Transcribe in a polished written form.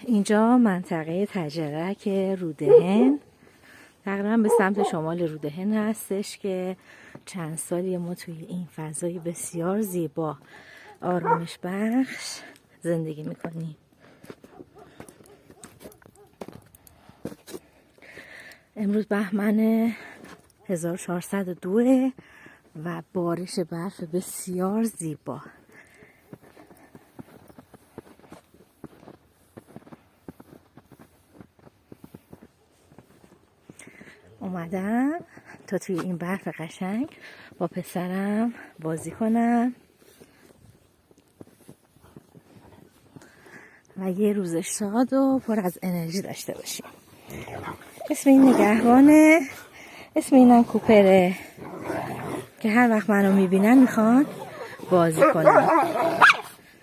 اینجا منطقه تجرک رودهن، تقریبا به سمت شمال رودهن هستش که چند سالی ما توی این فضای بسیار زیبا آرامش بخش زندگی میکنیم. امروز بهمن 1402 و بارش برف بسیار زیبا. اومدم تا توی این برف قشنگ با پسرم بازی کنم و یه روز شاد و پر از انرژی داشته باشیم. اسم این نگهبانه، اسم اینم کوپره که هر وقت منو میبینن میخوان بازی کنن.